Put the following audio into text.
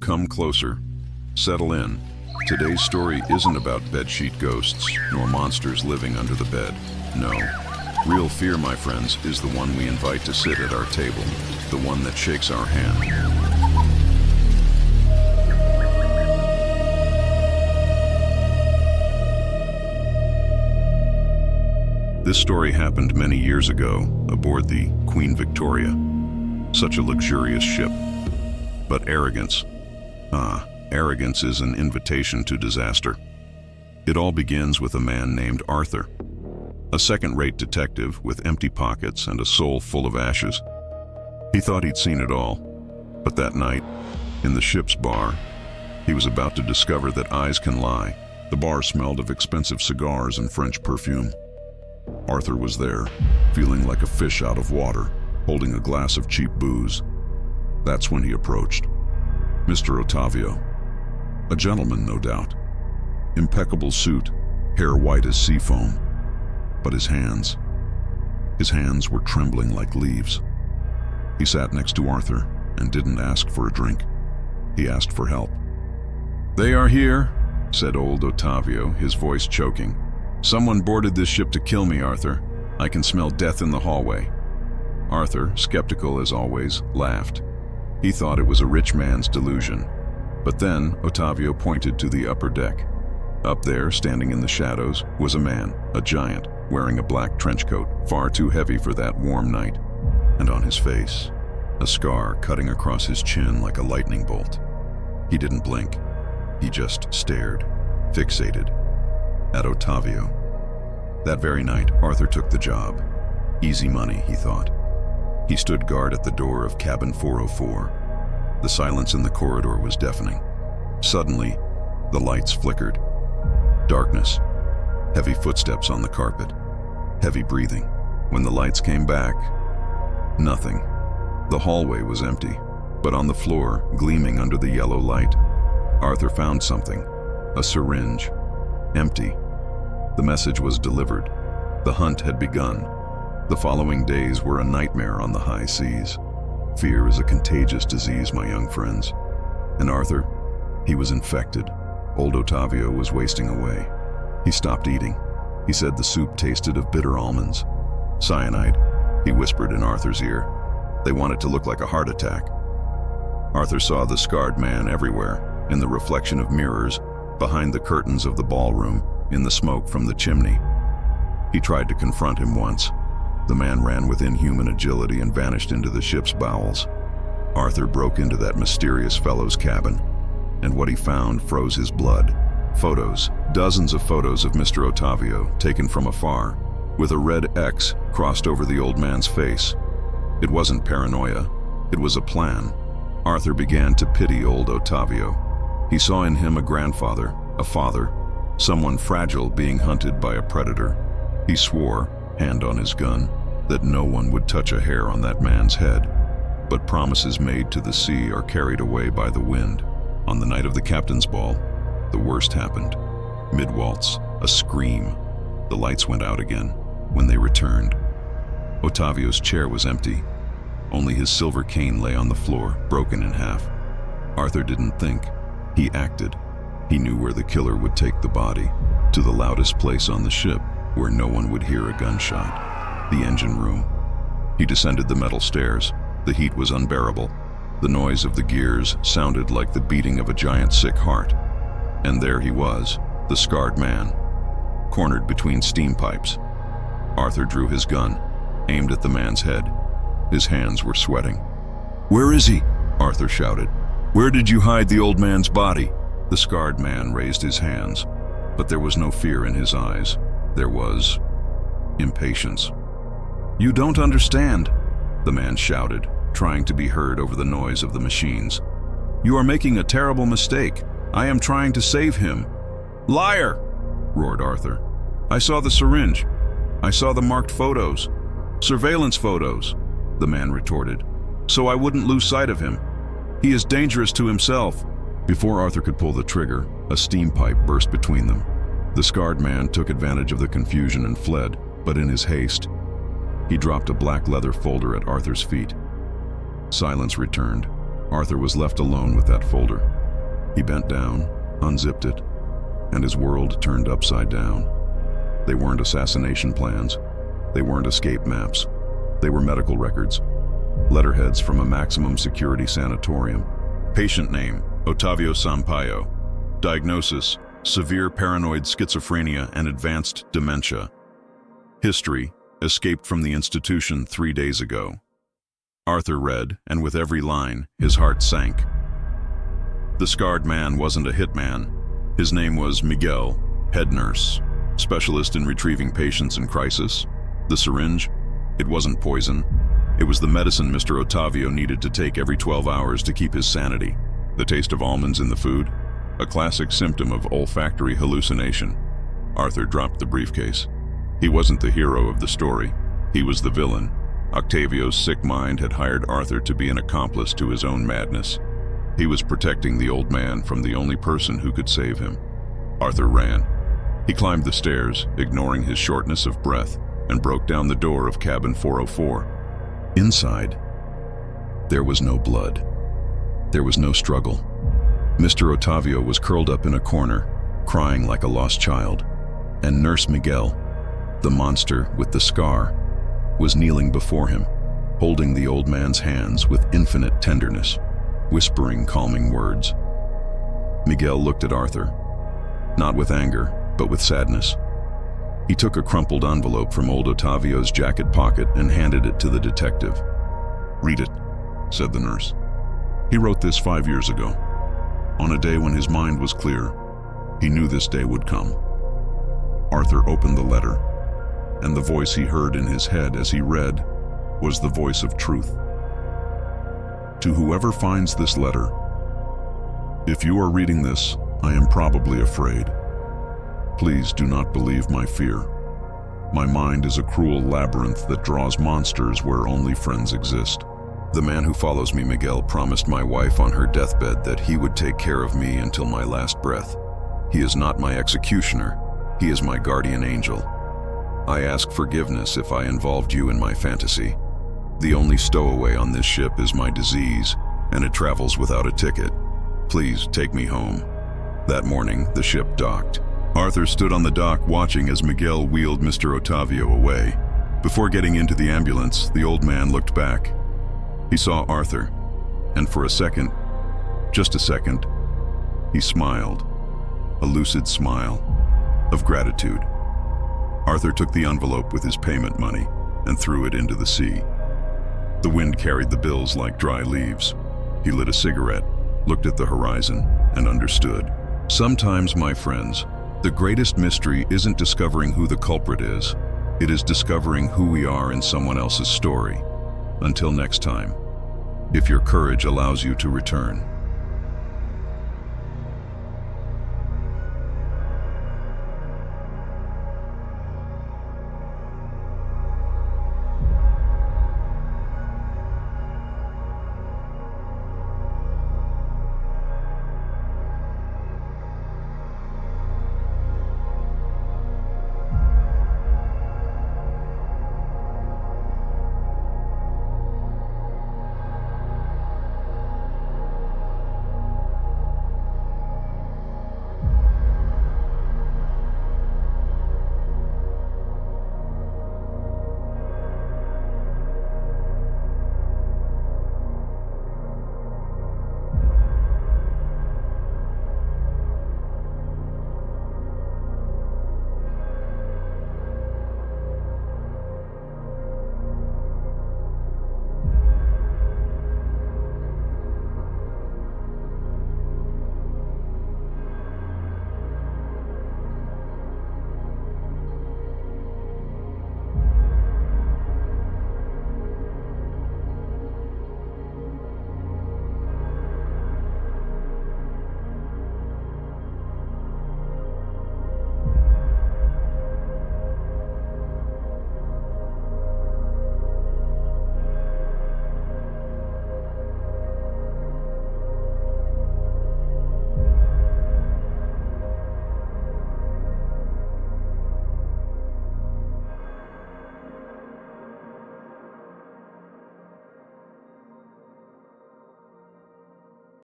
come closer. Settle in. Today's story isn't about bedsheet ghosts, nor monsters living under the bed. No. Real fear, my friends, is the one we invite to sit at our table, the one that shakes our hand. This story happened many years ago aboard the Queen Victoria. Such a luxurious ship. But arrogance. Arrogance is an invitation to disaster. It all begins with a man named Arthur, a second-rate detective with empty pockets and a soul full of ashes. He thought he'd seen it all, but that night, in the ship's bar, he was about to discover that eyes can lie. The bar smelled of expensive cigars and French perfume. Arthur was there, feeling like a fish out of water, holding a glass of cheap booze. That's when he approached. Mr. Ottavio. A gentleman, no doubt. Impeccable suit, hair white as sea foam. But his hands were trembling like leaves. He sat next to Arthur and didn't ask for a drink. He asked for help. "They are here," said old Ottavio, his voice choking. "Someone boarded this ship to kill me, Arthur. I can smell death in the hallway." Arthur, skeptical as always, laughed. He thought it was a rich man's delusion. But then Ottavio pointed to the upper deck. Up there, standing in the shadows, was a man, a giant, wearing a black trench coat, far too heavy for that warm night. And on his face, a scar cutting across his chin like a lightning bolt. He didn't blink. He just stared, fixated, at Ottavio. That very night, Arthur took the job. Easy money, he thought. He stood guard at the door of cabin 404. The silence in the corridor was deafening. Suddenly, the lights flickered. Darkness. Heavy footsteps on the carpet. Heavy breathing. When the lights came back, nothing. The hallway was empty, but on the floor, gleaming under the yellow light, Arthur found something. A syringe. Empty. The message was delivered. The hunt had begun. The following days were a nightmare on the high seas. Fear is a contagious disease, my young friends. And Arthur, he was infected. Old Ottavio was wasting away. He stopped eating. He said the soup tasted of bitter almonds. "Cyanide," he whispered in Arthur's ear. "They want it to look like a heart attack." Arthur saw the scarred man everywhere, in the reflection of mirrors, behind the curtains of the ballroom, in the smoke from the chimney. He tried to confront him once. The man ran with inhuman agility and vanished into the ship's bowels. Arthur broke into that mysterious fellow's cabin, and what he found froze his blood. Photos, dozens of photos of Mr. Ottavio, taken from afar, with a red X crossed over the old man's face. It wasn't paranoia, it was a plan. Arthur began to pity old Ottavio. He saw in him a grandfather, a father, someone fragile being hunted by a predator. He swore, hand on his gun, that no one would touch a hair on that man's head. But promises made to the sea are carried away by the wind. On the night of the captain's ball, the worst happened. Mid-waltz, a scream. The lights went out again. When they returned, Ottavio's chair was empty. Only his silver cane lay on the floor, broken in half. Arthur didn't think. He acted. He knew where the killer would take the body, to the loudest place on the ship, where no one would hear a gunshot, the engine room. He descended the metal stairs. The heat was unbearable. The noise of the gears sounded like the beating of a giant sick heart. And there he was, the scarred man, cornered between steam pipes. Arthur drew his gun, aimed at the man's head. His hands were sweating. "Where is he?" Arthur shouted. "Where did you hide the old man's body?" The scarred man raised his hands, but there was no fear in his eyes. There was impatience. "You don't understand," the man shouted, trying to be heard over the noise of the machines. "You are making a terrible mistake. I am trying to save him." "Liar!" roared Arthur. "I saw the syringe. I saw the marked photos. Surveillance photos," the man retorted. "So I wouldn't lose sight of him. He is dangerous to himself." Before Arthur could pull the trigger, a steam pipe burst between them. The scarred man took advantage of the confusion and fled, but in his haste, he dropped a black leather folder at Arthur's feet. Silence returned. Arthur was left alone with that folder. He bent down, unzipped it, and his world turned upside down. They weren't assassination plans. They weren't escape maps. They were medical records. Letterheads from a maximum security sanatorium. Patient name, Ottavio Sampaio. Diagnosis, severe paranoid schizophrenia and advanced dementia. History, escaped from the institution 3 days ago. Arthur read, and with every line, his heart sank. The scarred man wasn't a hitman. His name was Miguel, head nurse, specialist in retrieving patients in crisis. The syringe, it wasn't poison. It was the medicine Mr. Ottavio needed to take every 12 hours to keep his sanity. The taste of almonds in the food, a classic symptom of olfactory hallucination. Arthur dropped the briefcase. He wasn't the hero of the story. He was the villain. Octavio's sick mind had hired Arthur to be an accomplice to his own madness. He was protecting the old man from the only person who could save him. Arthur ran. He climbed the stairs, ignoring his shortness of breath, and broke down the door of cabin 404. Inside, there was no blood. There was no struggle. Mr. Ottavio was curled up in a corner, crying like a lost child, and Nurse Miguel, the monster with the scar, was kneeling before him, holding the old man's hands with infinite tenderness, whispering calming words. Miguel looked at Arthur, not with anger, but with sadness. He took a crumpled envelope from old Ottavio's jacket pocket and handed it to the detective. "Read it," said the nurse. "He wrote this 5 years ago, on a day when his mind was clear. He knew this day would come." Arthur opened the letter, and the voice he heard in his head as he read was the voice of truth. "To whoever finds this letter, if you are reading this, I am probably afraid. Please do not believe my fear. My mind is a cruel labyrinth that draws monsters where only friends exist. The man who follows me, Miguel, promised my wife on her deathbed that he would take care of me until my last breath. He is not my executioner. He is my guardian angel. I ask forgiveness if I involved you in my fantasy. The only stowaway on this ship is my disease, and it travels without a ticket. Please take me home." That morning, the ship docked. Arthur stood on the dock watching as Miguel wheeled Mr. Ottavio away. Before getting into the ambulance, the old man looked back. He saw Arthur, and for a second, just a second, he smiled, a lucid smile of gratitude. Arthur took the envelope with his payment money and threw it into the sea. The wind carried the bills like dry leaves. He lit a cigarette, looked at the horizon, and understood. Sometimes, my friends, the greatest mystery isn't discovering who the culprit is. It is discovering who we are in someone else's story. Until next time, if your courage allows you to return.